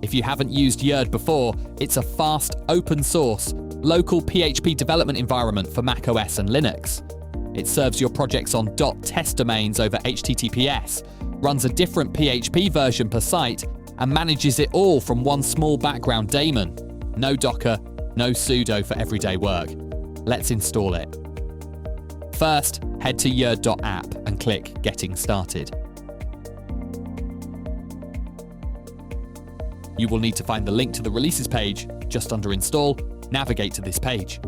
If you haven't used Yerd before, it's a fast, open source, local PHP development environment for macOS and Linux. It serves your projects on .test domains over HTTPS, runs a different PHP version per site, and manages it all from one small background daemon. No Docker, no sudo for everyday work. Let's install it. First, head to yerd.app and click Getting Started. You will need to find the link to the releases page. Just under Install, navigate to this page.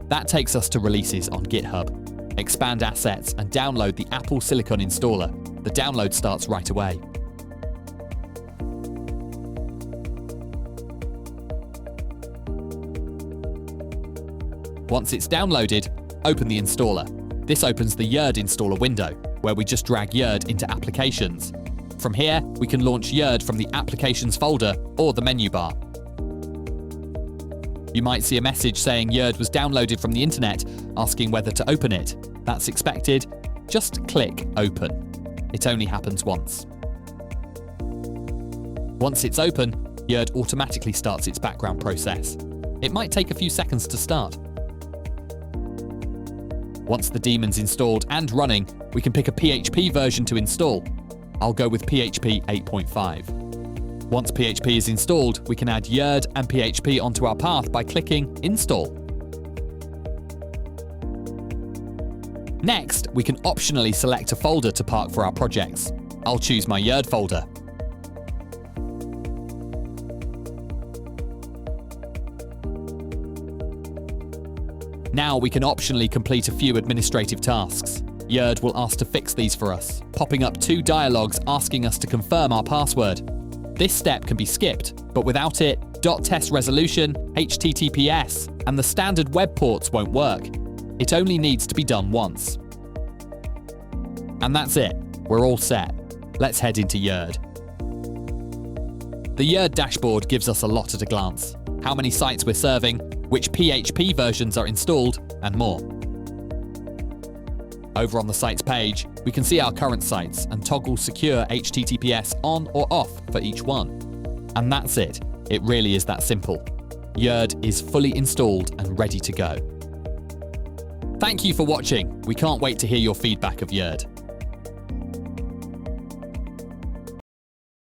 That takes us to Releases on GitHub. Expand assets and download the Apple Silicon installer. The download starts right away. Once it's downloaded, open the installer. This opens the Yerd installer window, where we just drag Yerd into Applications. From here, we can launch Yerd from the Applications folder or the menu bar. You might see a message saying Yerd was downloaded from the internet, asking whether to open it. That's expected. Just click Open. It only happens once. Once it's open, Yerd automatically starts its background process. It might take a few seconds to start. Once the daemon's installed and running, we can pick a PHP version to install. I'll go with PHP 8.5. Once PHP is installed, we can add Yerd and PHP onto our path by clicking Install. Next, we can optionally select a folder to park for our projects. I'll choose my Yerd folder. Now we can optionally complete a few administrative tasks. Yerd will ask to fix these for us, popping up 2 dialogues asking us to confirm our password. This step can be skipped, but without it, .test resolution, HTTPS, and the standard web ports won't work. It only needs to be done once. And that's it. We're all set. Let's head into Yerd. The Yerd dashboard gives us a lot at a glance. How many sites we're serving, which PHP versions are installed, and more. Over on the sites page, we can see our current sites and toggle secure HTTPS on or off for each one. And that's it. It really is that simple. Yerd is fully installed and ready to go. Thank you for watching. We can't wait to hear your feedback of Yerd.